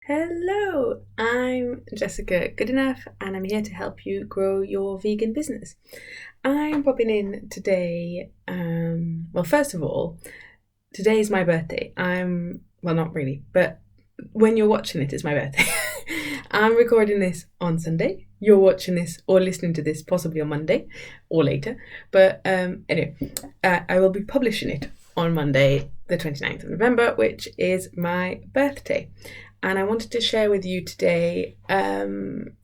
Hello, I'm Jessica Goodenough and I'm here to help you grow your vegan business. I'm popping in today. First of all, today is my birthday. Not really, but when you're watching it, it's my birthday. I'm recording this on Sunday. You're watching this or listening to this possibly on Monday or later. But anyway, I will be publishing it on Monday, the 29th of November, which is my birthday. And I wanted to share with you today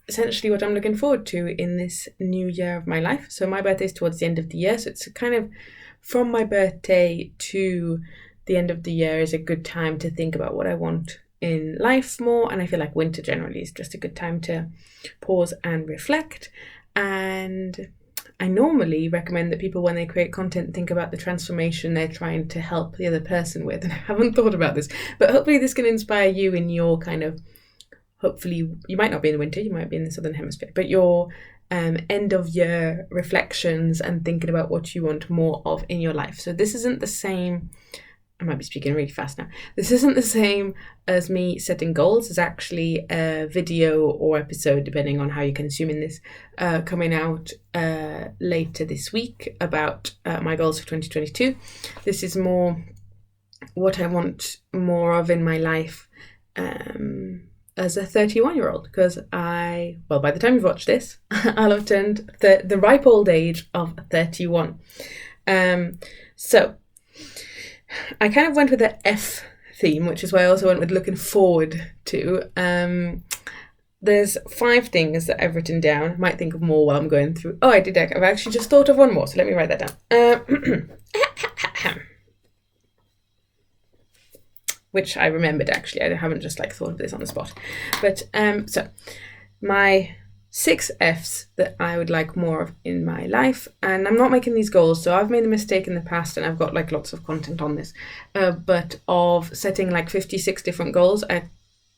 essentially what I'm looking forward to in this new year of my life. So my birthday is towards the end of the year. So it's kind of from my birthday to the end of the year is a good time to think about what I want in life more. And I feel like winter generally is just a good time to pause and reflect. And I normally recommend that people, when they create content, think about the transformation they're trying to help the other person with. And I haven't thought about this, but hopefully this can inspire you in your hopefully you might not be in the winter, you might be in the Southern Hemisphere, but your end of year reflections and thinking about what you want more of in your life. So this isn't the same. I might be speaking really fast now. This isn't the same as me setting goals. It's actually a video or episode, depending on how you're consuming this, coming out later this week about my goals for 2022. This is more what I want more of in my life as a 31-year-old, because by the time you've watched this, I'll have turned the ripe old age of 31. So I kind of went with the F theme, which is why I also went with looking forward to. There's 5 things that I've written down. I might think of more while I'm going through. Oh, I've actually just thought of one more, so let me write that down. Which I remembered, actually. I haven't just thought of this on the spot. But so my 6 F's that I would like more of in my life, and I'm not making these goals, so I've made a mistake in the past and I've got lots of content on this, but of setting 56 different goals. At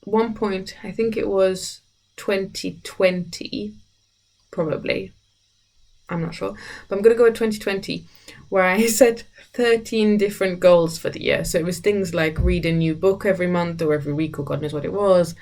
one point, I think it was 2020, probably, I'm not sure, but I'm going to go with 2020, where I set 13 different goals for the year. So it was things like read a new book every month or every week, or God knows what it was,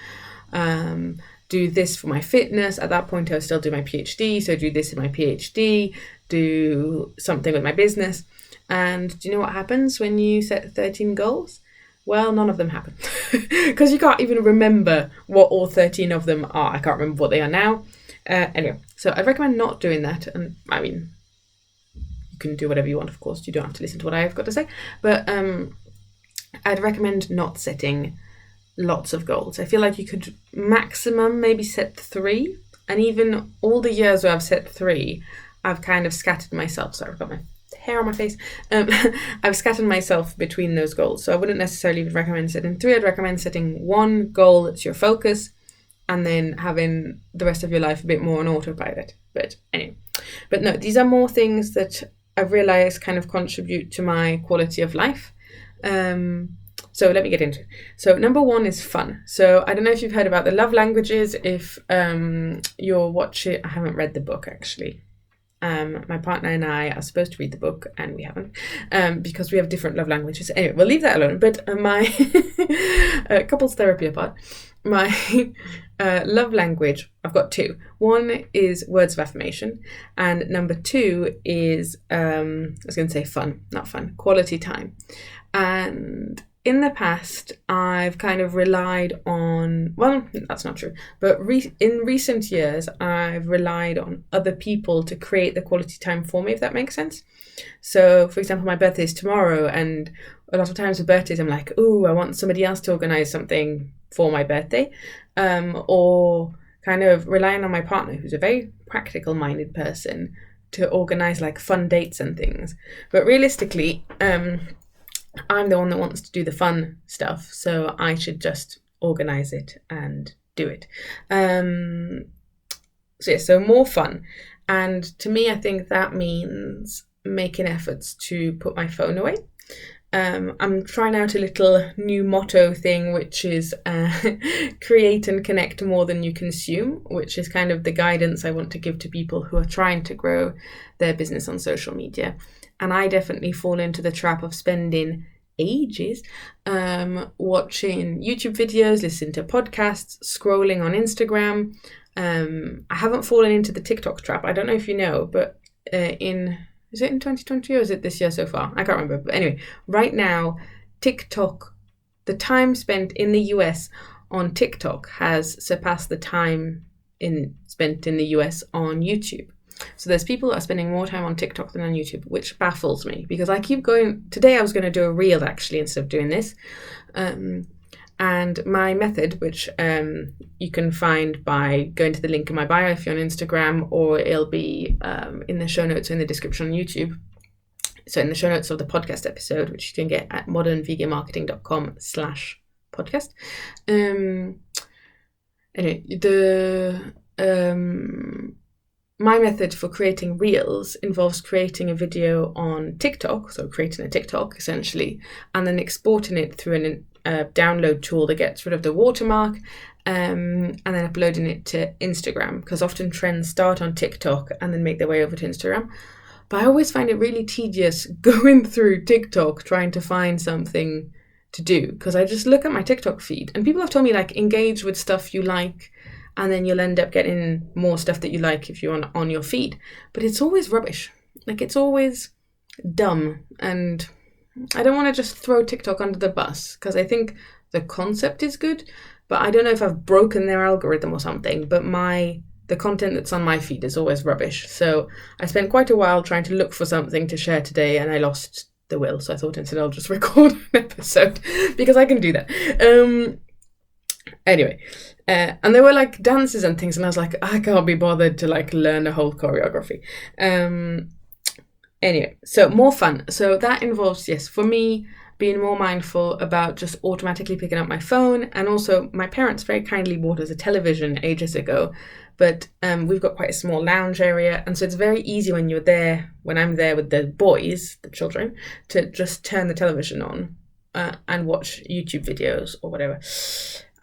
do this for my fitness. At that point I was still doing my PhD, so do this in my PhD, do something with my business. And do you know what happens when you set 13 goals? Well, none of them happen because you can't even remember what all 13 of them are. I can't remember what they are now. Anyway, so I'd recommend not doing that. And I mean, you can do whatever you want, of course. You don't have to listen to what I've got to say, but I'd recommend not setting lots of goals. I feel like you could maximum maybe set 3, and even all the years where I've set 3, I've kind of scattered myself. Sorry, I've got my hair on my face. I've scattered myself between those goals, so I wouldn't necessarily recommend setting 3. I'd recommend setting 1 goal that's your focus, and then having the rest of your life a bit more on autopilot. But anyway, but no, these are more things that I've realized kind of contribute to my quality of life. So let me get into it. So number 1 is fun. So I don't know if you've heard about the love languages. If you're watching, I haven't read the book actually. My partner and I are supposed to read the book and we haven't, because we have different love languages. Anyway, we'll leave that alone. But my couples therapy apart, my love language, I've got 2. 1 is words of affirmation, and number 2 is I was going to say fun, not fun, quality time. And in the past, I've kind of relied on, well, that's not true, but in recent years, I've relied on other people to create the quality time for me, if that makes sense. So, for example, my birthday is tomorrow, and a lot of times with birthdays, I'm like, ooh, I want somebody else to organise something for my birthday, or kind of relying on my partner, who's a very practical-minded person, to organise fun dates and things. But realistically, I'm the one that wants to do the fun stuff, so I should just organise it and do it. So more fun. And to me, I think that means making efforts to put my phone away. I'm trying out a little new motto thing, which is create and connect more than you consume, which is kind of the guidance I want to give to people who are trying to grow their business on social media. And I definitely fall into the trap of spending ages, watching YouTube videos, listening to podcasts, scrolling on Instagram. I haven't fallen into the TikTok trap. I don't know if you know, but is it in 2020 or is it this year so far? I can't remember. But anyway, right now, TikTok, the time spent in the US on TikTok has surpassed the time spent in the US on YouTube. So there's people that are spending more time on TikTok than on YouTube, which baffles me because I keep going. Today I was going to do a reel actually instead of doing this. And my method, which you can find by going to the link in my bio if you're on Instagram, or it'll be in the show notes or in the description on YouTube. So in the show notes of the podcast episode, which you can get at modernveganmarketing.com/podcast. Anyway, my method for creating reels involves creating a video on TikTok, so creating a TikTok essentially, and then exporting it through a download tool that gets rid of the watermark, and then uploading it to Instagram, because often trends start on TikTok and then make their way over to Instagram. But I always find it really tedious going through TikTok trying to find something to do, because I just look at my TikTok feed and people have told me like engage with stuff you like and then you'll end up getting more stuff that you like if you're on your feed. But it's always rubbish. Like it's always dumb, and I don't want to just throw TikTok under the bus because I think the concept is good, but I don't know if I've broken their algorithm or something, but the content that's on my feed is always rubbish. So I spent quite a while trying to look for something to share today and I lost the will. So I thought instead I'll just record an episode because I can do that. Anyway, and there were like dances and things and I was like, I can't be bothered to like learn the whole choreography. Anyway, so more fun. So that involves, yes, for me, being more mindful about just automatically picking up my phone. And also my parents very kindly bought us a television ages ago, but we've got quite a small lounge area. And so it's very easy when I'm there with the boys, the children, to just turn the television on and watch YouTube videos or whatever.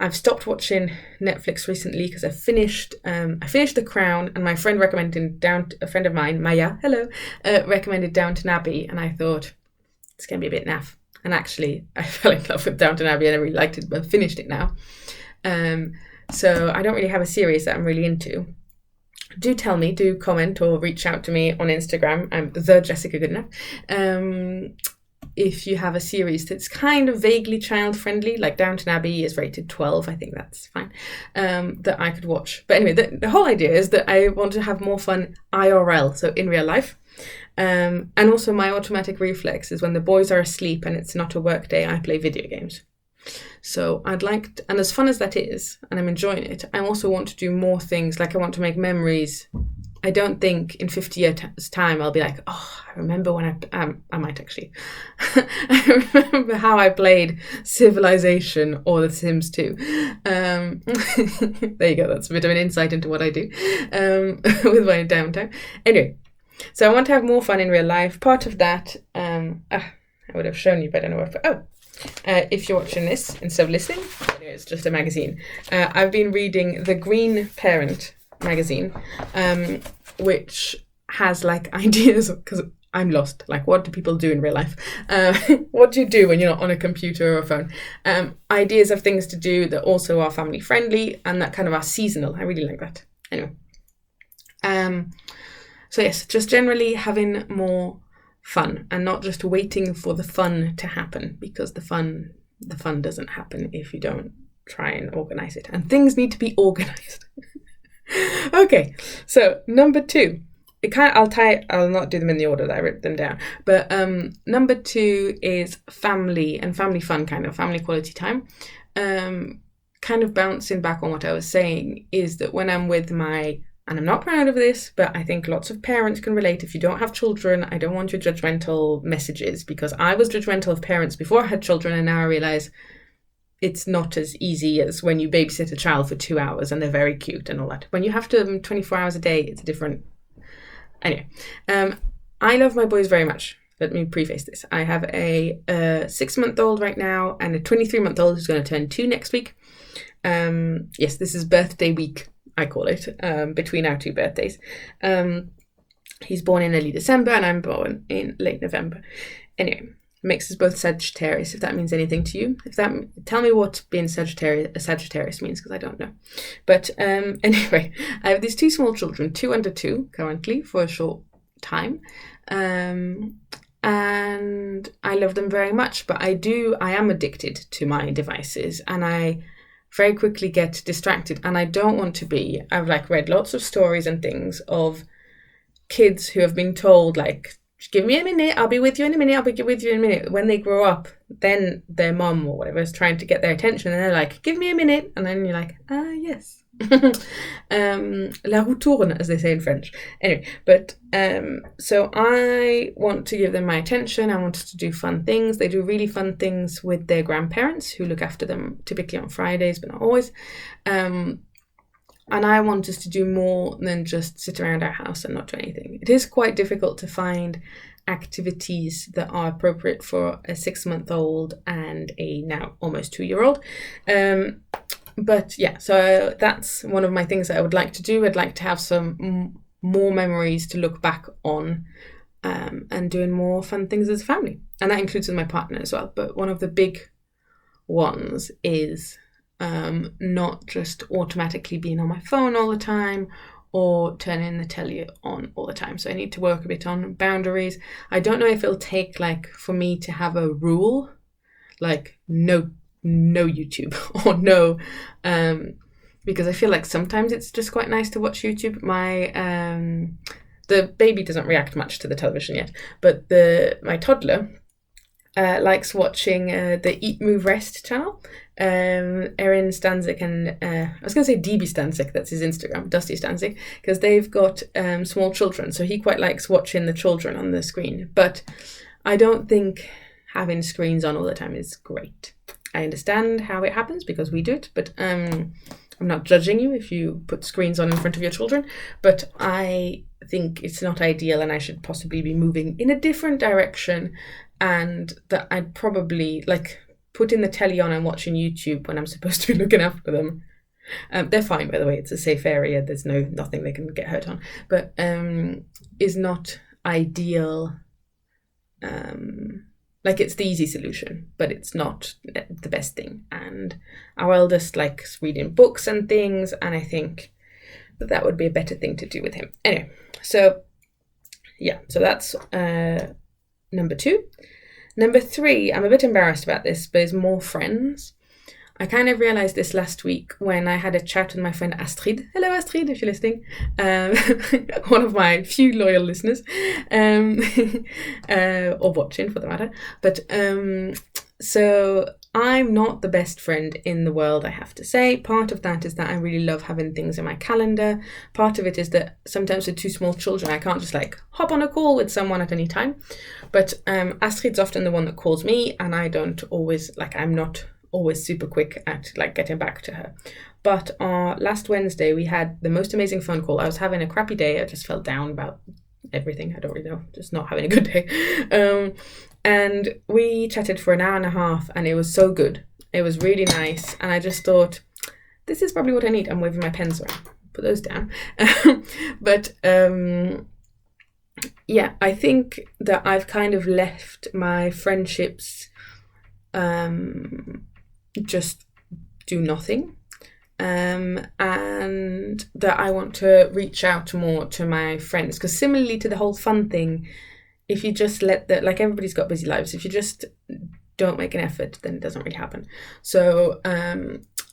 I've stopped watching Netflix recently because I finished The Crown, and my friend recommended a friend of mine, Maya, hello, recommended Downton Abbey, and I thought it's going to be a bit naff. And actually, I fell in love with Downton Abbey and I really liked it, but I've finished it now. So I don't really have a series that I'm really into. Do tell me, do comment or reach out to me on Instagram. I'm the Jessica Goodenough. If you have a series that's kind of vaguely child-friendly, like Downton Abbey is rated 12, I think that's fine, that I could watch. But anyway, the whole idea is that I want to have more fun IRL, so in real life. And also my automatic reflex is when the boys are asleep and it's not a work day, I play video games. So I'd like to, and as fun as that is, and I'm enjoying it, I also want to do more things, like I want to make memories. I don't think in 50 years' time I'll be like, oh, I remember when I might actually. I remember how I played Civilization or The Sims 2. There you go, that's a bit of an insight into what I do with my downtime. Anyway, so I want to have more fun in real life. Part of that, I would have shown you, but I don't know where. If you're watching this instead of listening, anyway, it's just a magazine. I've been reading The Green Parent magazine, which has like ideas, because I'm lost. Like, what do people do in real life? What do you do when you're not on a computer or a phone? Ideas of things to do that also are family friendly and that kind of are seasonal. I really like that. Anyway. So yes, just generally having more fun and not just waiting for the fun to happen, because the fun doesn't happen if you don't try and organize it, and things need to be organized. Okay, so number 2, I'll not do them in the order that I wrote them down, but number 2 is family and family fun, kind of family quality time. Kind of bouncing back on what I was saying is that when I'm with and I'm not proud of this, but I think lots of parents can relate. If you don't have children, I don't want your judgmental messages, because I was judgmental of parents before I had children, and now I realise it's not as easy as when you babysit a child for 2 hours and they're very cute and all that. When you have to 24 hours a day, it's a different... Anyway, I love my boys very much. Let me preface this. I have a 6-month-old right now and a 23-month-old who's going to turn 2 next week. Yes, this is birthday week, I call it, between our 2 birthdays. He's born in early December and I'm born in late November. Anyway, makes us both Sagittarius, if that means anything to you. Tell me what being a Sagittarius means, because I don't know. But anyway, I have these 2 small children, 2 under 2 currently for a short time. And I love them very much, but I am addicted to my devices, and I very quickly get distracted, and I don't want to be. I've read lots of stories and things of kids who have been told give me a minute, I'll be with you in a minute, I'll be with you in a minute. When they grow up, then their mum or whatever is trying to get their attention, and they're like, give me a minute, and then you're like, yes. La roue tourne, as they say in French. Anyway, but so I want to give them my attention. I want us to do fun things. They do really fun things with their grandparents, who look after them typically on Fridays, but not always. And I want us to do more than just sit around our house and not do anything. It is quite difficult to find activities that are appropriate for a 6-month-old and a now almost 2-year-old. But yeah, so that's one of my things that I would like to do. I'd like to have some more memories to look back on, and doing more fun things as a family. And that includes with my partner as well. But one of the big ones is not just automatically being on my phone all the time or turning the telly on all the time. So I need to work a bit on boundaries. I don't know if it'll take for me to have a rule, no YouTube or no, because I feel like sometimes it's just quite nice to watch YouTube. The baby doesn't react much to the television yet, but my toddler likes watching the Eat, Move, Rest channel. Erin Stanzik and I was going to say DB Stanzik, that's his Instagram, Dusty Stanzik, because they've got small children, so he quite likes watching the children on the screen. But I don't think having screens on all the time is great. I understand how it happens because we do it, but I'm not judging you if you put screens on in front of your children, but I think it's not ideal, and I should possibly be moving in a different direction, and that I'd probably putting the telly on and watching YouTube when I'm supposed to be looking after them. They're fine, by the way. It's a safe area. There's nothing they can get hurt on, but is not ideal. It's the easy solution, but it's not the best thing. And our eldest likes reading books and things, and I think that would be a better thing to do with him. Anyway, so that's number 2. Number 3, I'm a bit embarrassed about this, but is more friends. I kind of realised this last week when I had a chat with my friend Astrid. Hello Astrid, if you're listening. One of my few loyal listeners. Or watching, for the matter. But so I'm not the best friend in the world, I have to say. Part of that is that I really love having things in my calendar. Part of it is that sometimes with 2 small children, I can't just hop on a call with someone at any time. But Astrid's often the one that calls me, and I don't always, I'm not always super quick at getting back to her. But last Wednesday we had the most amazing phone call. I was having a crappy day. I just felt down about everything. I don't really know, just not having a good day. And we chatted for an hour and a half, and it was so good. It was really nice, and I just thought, this is probably what I need. I'm waving my pens around. Put those down. But yeah, I think that I've kind of left my friendships just do nothing, and that I want to reach out more to my friends, because similarly to the whole fun thing, if you just let everybody's got busy lives, if you just don't make an effort, then it doesn't really happen. So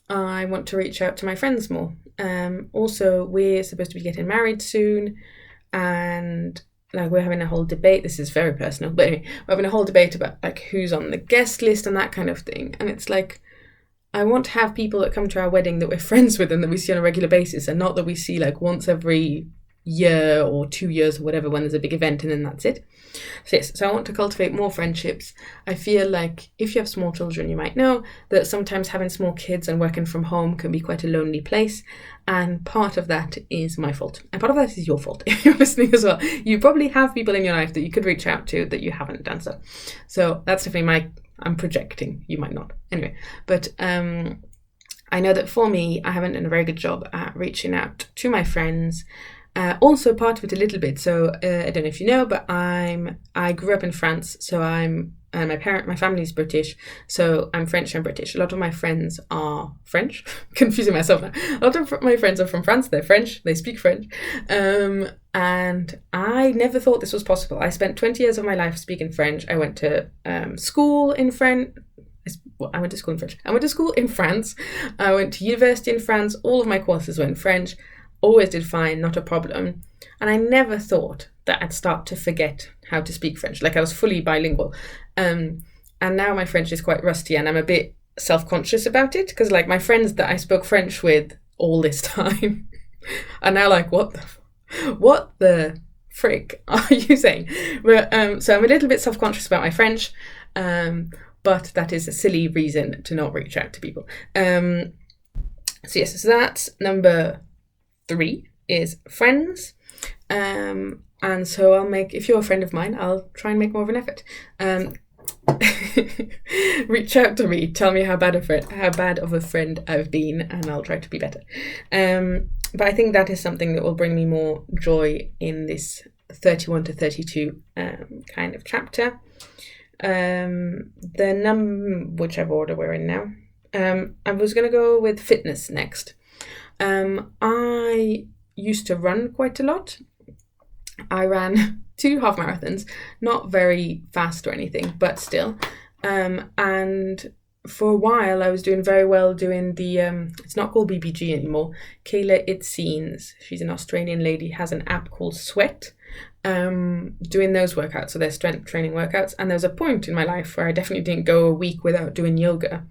I want to reach out to my friends more. Also, we're supposed to be getting married soon, and we're having a whole debate. This is very personal, but anyway, we're having a whole debate about who's on the guest list and that kind of thing. And it's I want to have people that come to our wedding that we're friends with and that we see on a regular basis, and not that we see once every year or 2 years or whatever when there's a big event and then that's it. So yes, so I want to cultivate more friendships. I feel like if you have small children, you might know that sometimes having small kids and working from home can be quite a lonely place, and part of that is my fault, and part of that is your fault if you're listening as well. You probably have people in your life that you could reach out to that you haven't done so. So that's definitely I'm projecting, you might not. Anyway, but I know that for me, I haven't done a very good job at reaching out to my friends. Also part of it a little bit. So I don't know if you know, but I grew up in France, so I'm and my family's British, so I'm French and British. A lot of my friends are French. Confusing myself now. A lot of my friends are from France. They're French. They speak French. And I never thought this was possible. I spent 20 years of my life speaking French. I went to school in French. I went to school in French. I went to school in France. I went to university in France. All of my courses were in French. Always did fine, not a problem. And I never thought that I'd start to forget how to speak French. Like, I was fully bilingual. And now my French is quite rusty, and I'm a bit self-conscious about it, because like my friends that I spoke French with all this time are now like, what the frick are you saying? But, so I'm a little bit self-conscious about my French, but that is a silly reason to not reach out to people. So yes, so that's number 3 is friends. And so if you're a friend of mine, I'll try and make more of an effort. Reach out to me, tell me how bad of a friend I've been, and I'll try to be better. But I think that is something that will bring me more joy in this 31 to 32 kind of chapter. Whichever order we're in now. I was going to go with fitness next. I used to run quite a lot. I ran 2 half marathons, not very fast or anything, but still. And for a while, I was doing very well doing the, it's not called BBG anymore, Kayla Itseens. She's an Australian lady, has an app called Sweat, doing those workouts, so they're strength training workouts. And there was a point in my life where I definitely didn't go a week without doing yoga.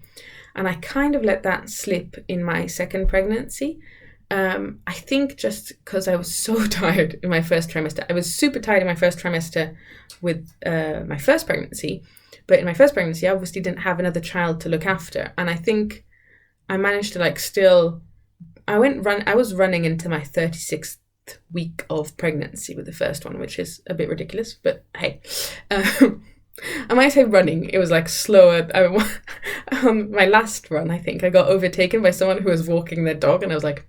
And I kind of let that slip in my second pregnancy. I think just because I was so tired in my first trimester. I was super tired in my first trimester with my first pregnancy, but in my first pregnancy I obviously didn't have another child to look after, and I think I managed to I was running into my 36th week of pregnancy with the first one, which is a bit ridiculous, but hey. And when I say running, it was like slower. On my last run, I think I got overtaken by someone who was walking their dog, and I was like,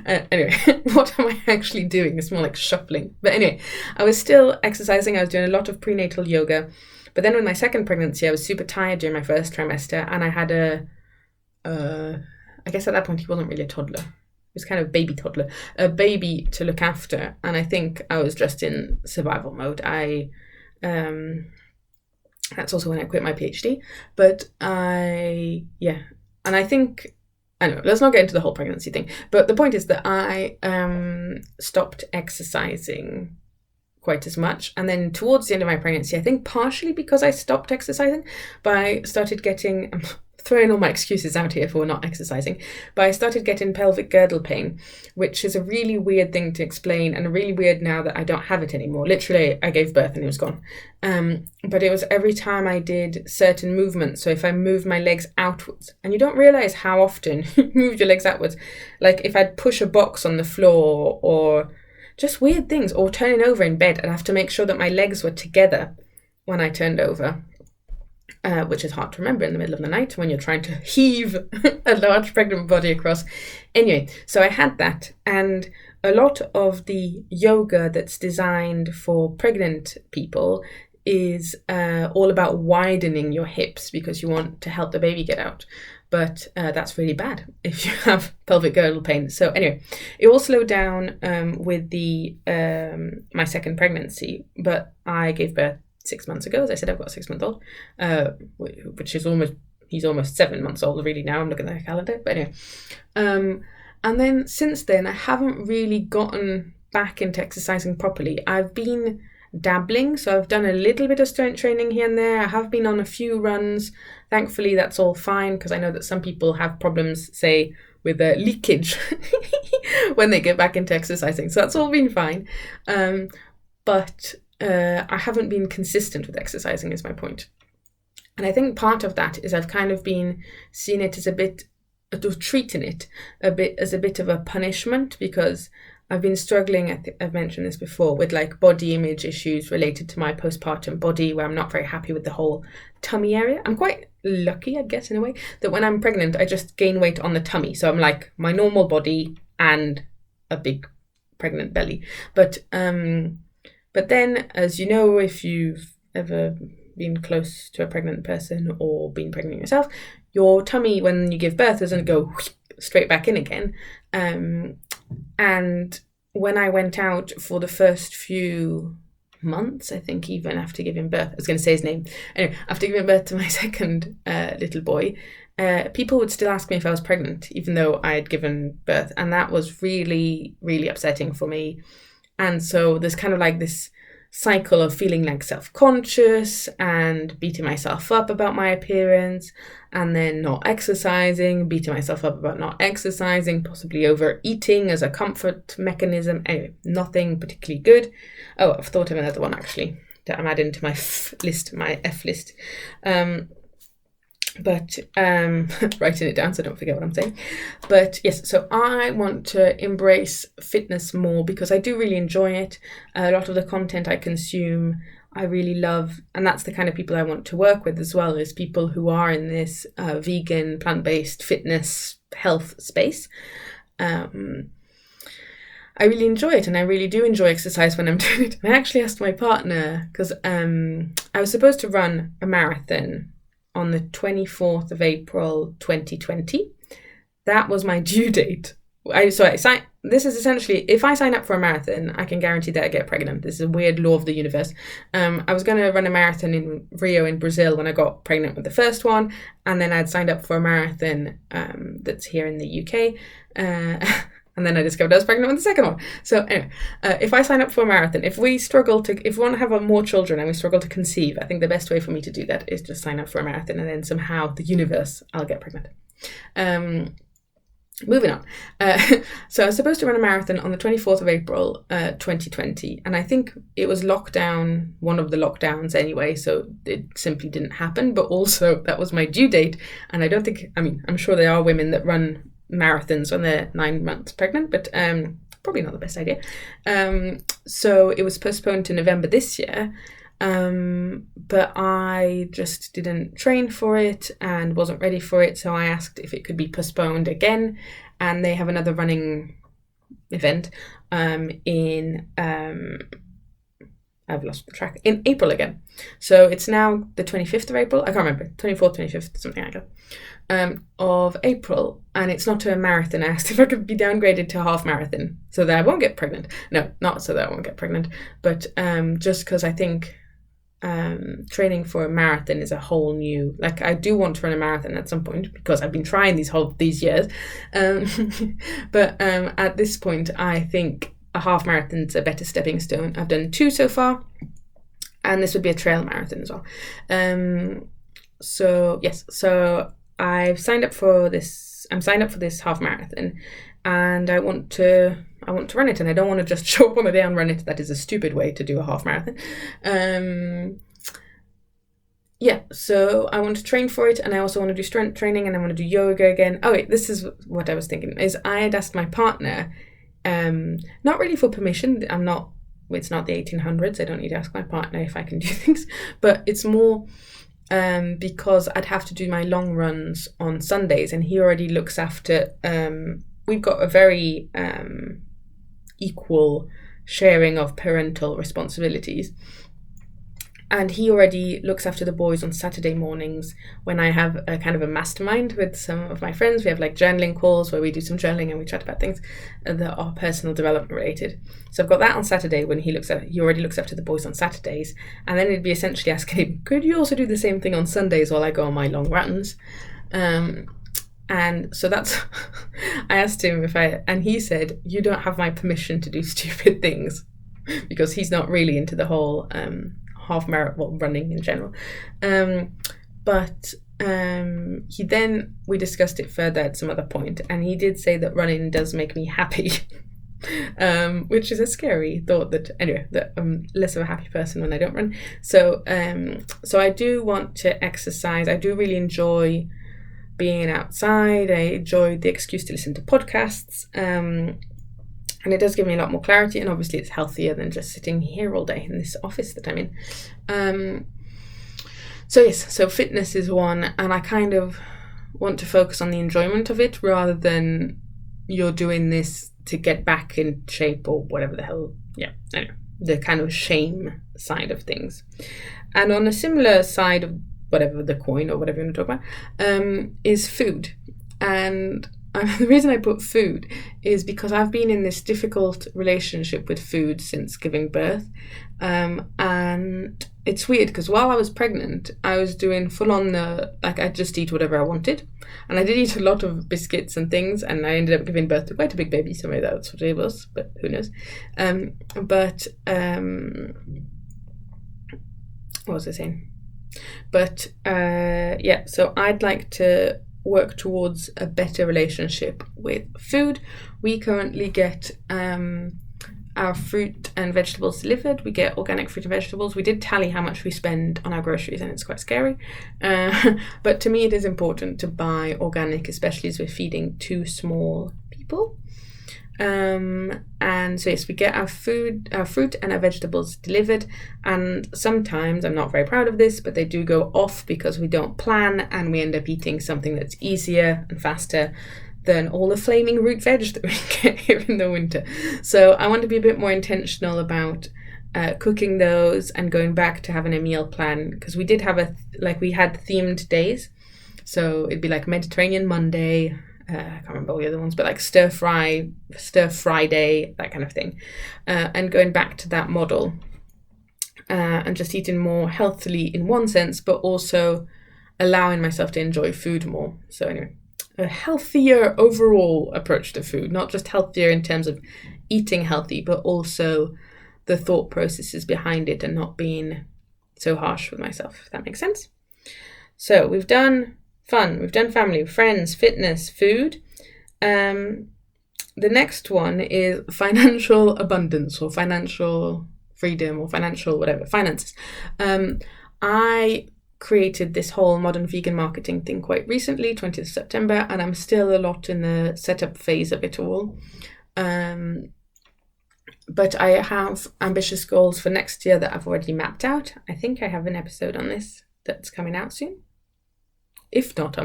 anyway, what am I actually doing? It's more like shuffling. But anyway, I was still exercising. I was doing a lot of prenatal yoga. But then with my second pregnancy, I was super tired during my first trimester, and I had I guess at that point he wasn't really a toddler. He was kind of baby toddler, a baby to look after. And I think I was just in survival mode. That's also when I quit my PhD. But and I think, anyway, let's not get into the whole pregnancy thing. But the point is that I stopped exercising quite as much. And then towards the end of my pregnancy, I think partially because I stopped exercising, but I started getting, I'm throwing all my excuses out here for not exercising, but I started getting pelvic girdle pain, which is a really weird thing to explain, and really weird now that I don't have it anymore. Literally, I gave birth and it was gone. But it was every time I did certain movements. So if I moved my legs outwards, and you don't realize how often you move your legs outwards, like if I'd push a box on the floor, or just weird things, or turning over in bed, I'd have to make sure that my legs were together when I turned over. Which is hard to remember in the middle of the night when you're trying to heave a large pregnant body across. Anyway, so I had that, and a lot of the yoga that's designed for pregnant people is all about widening your hips because you want to help the baby get out. But that's really bad if you have pelvic girdle pain. So anyway, it all slowed down with my second pregnancy, but I gave birth 6 months ago. As I said, I've got a 6-month-old, which is he's almost 7 months old really now. I'm looking at the calendar, but anyway. And then since then, I haven't really gotten back into exercising properly. I've been dabbling, so I've done a little bit of strength training here and there. I have been on a few runs. Thankfully, that's all fine, because I know that some people have problems, say, with leakage when they get back into exercising. So that's all been fine. But I haven't been consistent with exercising is my point. And I think part of that is I've kind of been seeing it as treating it a bit as a bit of a punishment, because I've been struggling, I think I've mentioned this before, with like body image issues related to my postpartum body, where I'm not very happy with the whole tummy area. I'm quite lucky, I guess, in a way, that when I'm pregnant, I just gain weight on the tummy. So I'm like my normal body and a big pregnant belly. But then, as you know, if you've ever been close to a pregnant person or been pregnant yourself, your tummy when you give birth doesn't go straight back in again. And when I went out for the first few months, I think even after giving birth, I was going to say his name. Anyway, after giving birth to my second little boy, people would still ask me if I was pregnant, even though I had given birth. And that was really, really upsetting for me. And so there's kind of like this cycle of feeling like self-conscious and beating myself up about my appearance, and then not exercising, beating myself up about not exercising, possibly overeating as a comfort mechanism. Anyway, nothing particularly good. Oh, I've thought of another one actually that I'm adding to my F list. But writing it down so I don't forget what I'm saying. But yes, so I want to embrace fitness more because I do really enjoy it. A lot of the content I consume I really love, and that's the kind of people I want to work with as well, is people who are in this vegan, plant-based fitness health space. I really enjoy it, and I really do enjoy exercise when I'm doing it. And I actually asked my partner, because I was supposed to run a marathon on the 24th of April 2020. That was my due date. This is essentially, if I sign up for a marathon, I can guarantee that I get pregnant. This is a weird law of the universe. I was going to run a marathon in Rio in Brazil when I got pregnant with the first one, and then I'd signed up for a marathon that's here in the UK. And then I discovered I was pregnant with the second one. So anyway, if I sign up for a marathon, if we want to have more children and we struggle to conceive, I think the best way for me to do that is just sign up for a marathon, and then somehow the universe, I'll get pregnant. Moving on. So I was supposed to run a marathon on the 24th of April, 2020. And I think it was lockdown, one of the lockdowns anyway, so it simply didn't happen. But also that was my due date. And I'm sure there are women that run marathons when they're 9 months pregnant, but probably not the best idea. So it was postponed to November this year, but I just didn't train for it and wasn't ready for it, so I asked if it could be postponed again, and they have another running event in I've lost the track, in April again. So it's now the 25th of April, I can't remember, 24th, 25th, something like that, of April, and it's not a marathon. I asked if I could be downgraded to a half marathon so that I won't get pregnant. No, not so that I won't get pregnant, but just because I think training for a marathon is a whole new, like, I do want to run a marathon at some point because I've been trying these years, but at this point I think a half marathon's a better stepping stone. I've done 2 so far, and this would be a trail marathon as well. So I've signed up for this. I'm signed up for this half marathon, and I want to run it, and I don't want to just show up on the day and run it. That is a stupid way to do a half marathon. So I want to train for it, and I also want to do strength training, and I want to do yoga again. Oh wait, this is what I was thinking, is I had asked my partner, not really for permission. It's not the 1800s. I don't need to ask my partner if I can do things, but it's more because I'd have to do my long runs on Sundays, and he already looks after, we've got a very equal sharing of parental responsibilities, and he already looks after the boys on Saturday mornings when I have a kind of a mastermind with some of my friends. We have like journaling calls where we do some journaling and we chat about things that are personal development related. So I've got that on Saturday when he already looks after the boys on Saturdays, and then it'd be essentially asking him, could you also do the same thing on Sundays while I go on my long runs? And so that's, I asked him and he said, you don't have my permission to do stupid things, because he's not really into the whole half marathon, running in general. But we discussed it further at some other point, and he did say that running does make me happy, which is a scary thought, that I'm less of a happy person when I don't run. So I do want to exercise. I do really enjoy being outside. I enjoy the excuse to listen to podcasts, and it does give me a lot more clarity, and obviously it's healthier than just sitting here all day in this office that I'm in. So fitness is one, and I kind of want to focus on the enjoyment of it rather than you're doing this to get back in shape or whatever the hell. Yeah, anyway, the kind of shame side of things. And on a similar side of whatever the coin or whatever you want to talk about, is food. And the reason I put food is because I've been in this difficult relationship with food since giving birth. And it's weird because while I was pregnant, I was doing full on I just eat whatever I wanted. And I did eat a lot of biscuits and things, and I ended up giving birth to quite a big baby, so maybe that's what it was, but who knows. What was I saying? But so I'd like to work towards a better relationship with food. We currently get our fruit and vegetables delivered. We get organic fruit and vegetables. We did tally how much we spend on our groceries, and it's quite scary. But to me, it is important to buy organic, especially as we're feeding 2 small people. And so yes, we get our fruit and our vegetables delivered, and sometimes, I'm not very proud of this, but they do go off because we don't plan, and we end up eating something that's easier and faster than all the flaming root veg that we get here in the winter. So I want to be a bit more intentional about cooking those and going back to having a meal plan, because we did have we had themed days. So it'd be like Mediterranean Monday, I can't remember all the other ones, but like stir Friday, that kind of thing. And going back to that model and just eating more healthily in one sense, but also allowing myself to enjoy food more. So anyway, a healthier overall approach to food, not just healthier in terms of eating healthy, but also the thought processes behind it and not being so harsh with myself, if that makes sense. So we've done fun, we've done family, friends, fitness, food. The next one is financial abundance or financial freedom or financial whatever, finances. I created this whole modern vegan marketing thing quite recently, 20th of September, and I'm still a lot in the setup phase of it all. But I have ambitious goals for next year that I've already mapped out. I think I have an episode on this that's coming out soon. If not,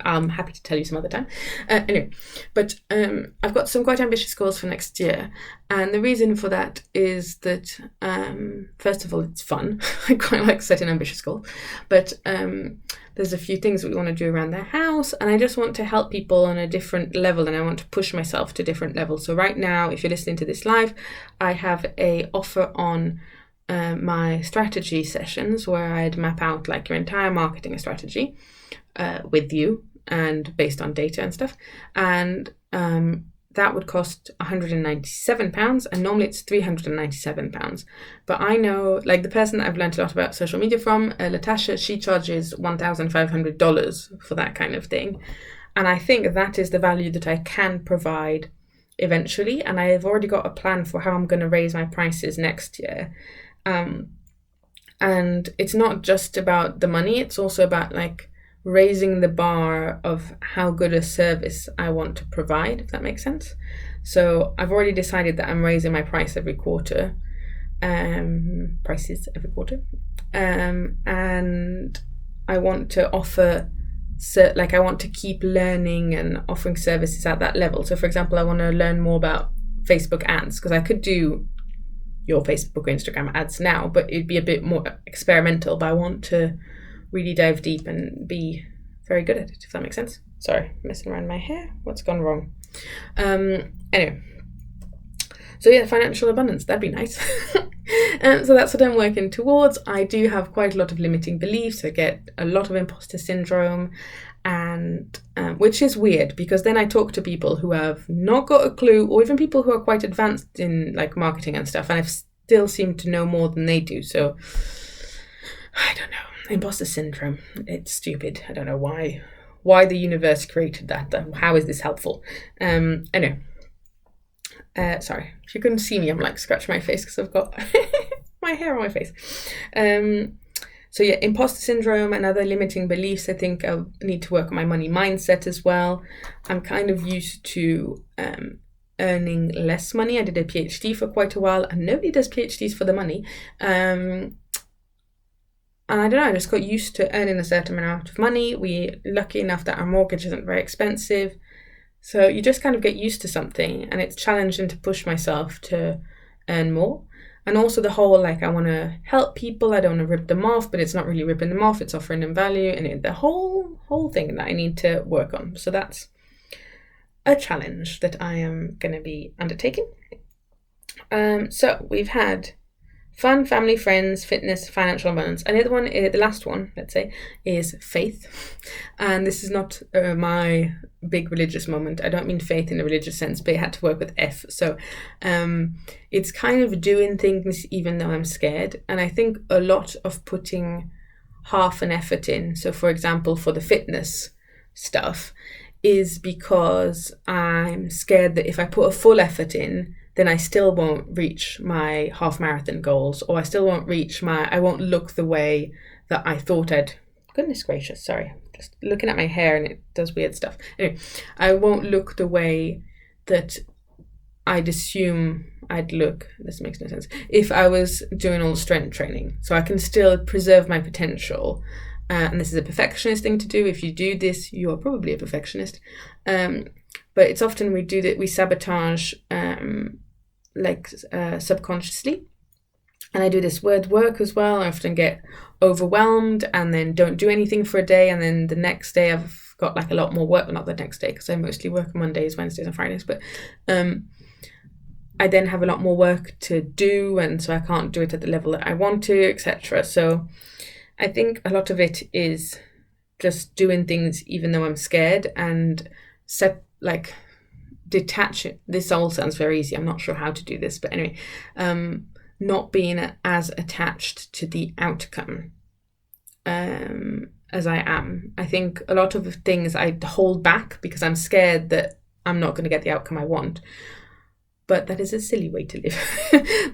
I'm happy to tell you some other time. Anyway, but I've got some quite ambitious goals for next year. And the reason for that is that, first of all, it's fun. I quite like setting ambitious goals. But there's a few things that we want to do around the house. And I just want to help people on a different level. And I want to push myself to different levels. So right now, if you're listening to this live, I have a offer on my strategy sessions where I'd map out like your entire marketing strategy with you and based on data and stuff, and that would cost £197, and normally it's £397. But I know, like the person that I've learned a lot about social media from, Latasha, she charges $1,500 for that kind of thing, and I think that is the value that I can provide eventually, and I have already got a plan for how I'm going to raise my prices next year. And it's not just about the money, it's also about like raising the bar of how good a service I want to provide, if that makes sense. So I've already decided that I'm raising my prices every quarter. And I want to offer, I want to keep learning and offering services at that level. So for example, I want to learn more about Facebook ads, because I could do your Facebook or Instagram ads now, but it'd be a bit more experimental, but I want to really dive deep and be very good at it, if that makes sense. Sorry, messing around my hair. What's gone wrong? Anyway. So yeah, financial abundance, that'd be nice. So that's what I'm working towards. I do have quite a lot of limiting beliefs. I get a lot of imposter syndrome, and which is weird because then I talk to people who have not got a clue, or even people who are quite advanced in like marketing and stuff, and I still seem to know more than they do. So I don't know. Imposter syndrome. It's stupid. I don't know why the universe created that. How is this helpful? Anyway. Sorry, if you couldn't see me, I'm like scratching my face because I've got my hair on my face. So yeah, imposter syndrome and other limiting beliefs. I think I need to work on my money mindset as well. I'm kind of used to earning less money. I did a PhD for quite a while, and nobody does PhDs for the money. And I don't know, I just got used to earning a certain amount of money. We're lucky enough that our mortgage isn't very expensive. So you just kind of get used to something, and it's challenging to push myself to earn more. And also the whole, like, I want to help people, I don't want to rip them off, but it's not really ripping them off, it's offering them value, and the whole thing that I need to work on. So that's a challenge that I am going to be undertaking. So we've had fun, family, friends, fitness, financial abundance. And the other one, the last one, let's say, is faith. And this is not my big religious moment. I don't mean faith in a religious sense, but it had to work with F. So it's kind of doing things even though I'm scared. And I think a lot of putting half an effort in, so for example, for the fitness stuff, is because I'm scared that if I put a full effort in, then I still won't reach my half marathon goals, or I won't look the way that I thought I'd. Goodness gracious, sorry. Just looking at my hair and it does weird stuff. Anyway, I won't look the way that I'd assume I'd look. This makes no sense. If I was doing all the strength training. So I can still preserve my potential. And this is a perfectionist thing to do. If you do this, you're probably a perfectionist. But it's often we sabotage subconsciously. And I do this with work as well. I often get overwhelmed and then don't do anything for a day. And then the next day I've got like a lot more work. Well, not the next day because I mostly work Mondays, Wednesdays and Fridays. But I then have a lot more work to do. And so I can't do it at the level that I want to, etc. So I think a lot of it is just doing things even though I'm scared and detach it. This all sounds very easy. I'm not sure how to do this, but anyway, not being as attached to the outcome as I am. I think a lot of things I hold back because I'm scared that I'm not going to get the outcome I want. But that is a silly way to live.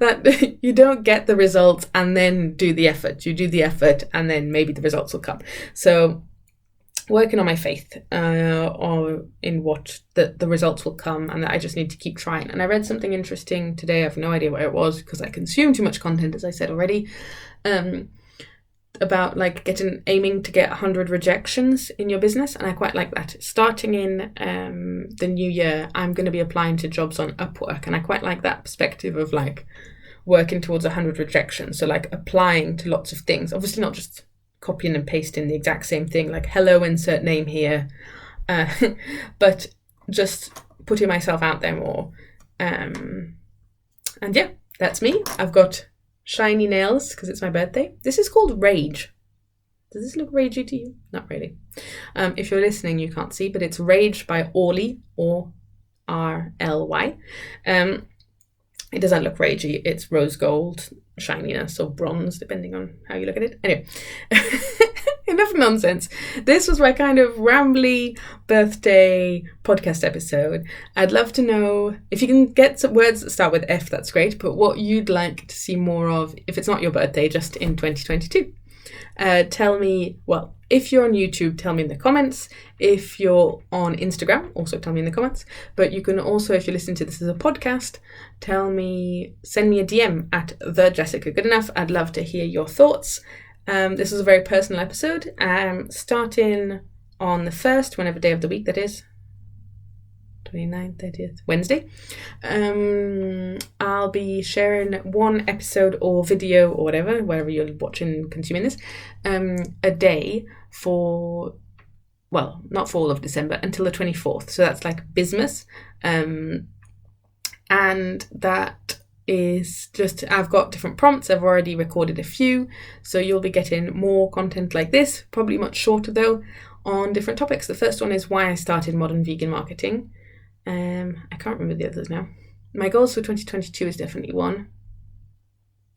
That you don't get the results and then do the effort. You do the effort and then maybe the results will come. So working on my faith or in what the results will come, and that I just need to keep trying. And I read something interesting today. I have no idea where it was because I consume too much content, as I said already, about like aiming to get 100 rejections in your business. And I quite like that. Starting in the new year, I'm going to be applying to jobs on Upwork. And I quite like that perspective of like working towards 100 rejections. So like applying to lots of things, obviously not just copying and pasting the exact same thing, like hello, insert name here, but just putting myself out there more. And yeah, that's me. I've got shiny nails because it's my birthday. This is called Rage. Does this look ragey to you? Not really. If you're listening, you can't see, but it's Rage by Orly, or RLY. It doesn't look ragey. It's rose gold, shininess, or bronze, depending on how you look at it. Anyway, enough nonsense. This was my kind of rambly birthday podcast episode. I'd love to know if you can get some words that start with F, that's great, but what you'd like to see more of, if it's not your birthday, just in 2022. Tell me, well, if you're on YouTube, tell me in the comments. If you're on Instagram, also tell me in the comments. But you can also, if you listen to this as a podcast, send me a DM at the Jessica Goodenough. I'd love to hear your thoughts. This is a very personal episode. Starting on the 1st, whenever day of the week that is. 29th, 30th, Wednesday. I'll be sharing one episode or video or wherever you're watching, consuming this, a day for, well, not for all of December, until the 24th. So that's like Bismuth. And that is just, I've got different prompts. I've already recorded a few. So you'll be getting more content like this, probably much shorter though, on different topics. The first one is why I started modern vegan marketing. I can't remember the others now. My goals for 2022 is definitely one.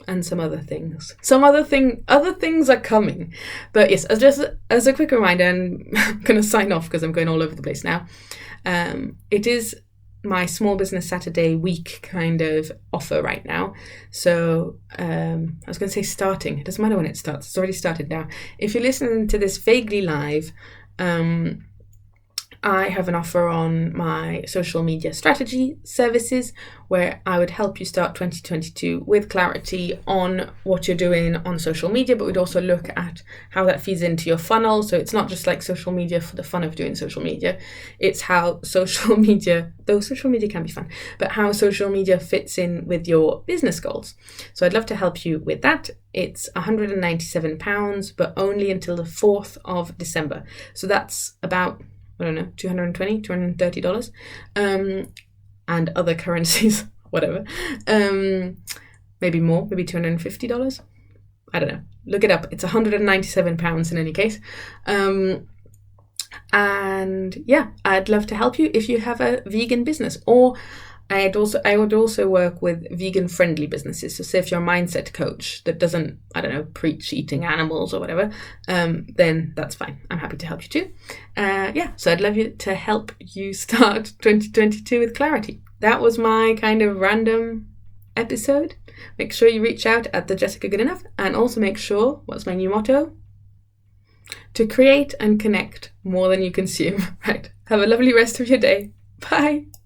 And some other things. Other things are coming. But yes, as a quick reminder, and I'm going to sign off because I'm going all over the place now. It is my Small Business Saturday week kind of offer right now. So I was going to say starting. It doesn't matter when it starts. It's already started now. If you're listening to this vaguely live, I have an offer on my social media strategy services where I would help you start 2022 with clarity on what you're doing on social media, but we'd also look at how that feeds into your funnel. So it's not just like social media for the fun of doing social media. It's how social media, though social media can be fun, but how social media fits in with your business goals. So I'd love to help you with that. It's £197, but only until the 4th of December. So that's about, I don't know, $220, $230, and other currencies, whatever. Maybe more, maybe $250. I don't know. Look it up. It's £197 in any case. And yeah, I'd love to help you if you have a vegan business, or I would also work with vegan friendly businesses. So say if you're a mindset coach that doesn't, I don't know, preach eating animals or whatever, then that's fine. I'm happy to help you too. So I'd love you to help you start 2022 with clarity. That was my kind of random episode. Make sure you reach out at the Jessica Goodenough, and also make sure, what's my new motto? To create and connect more than you consume. Right. Have a lovely rest of your day. Bye.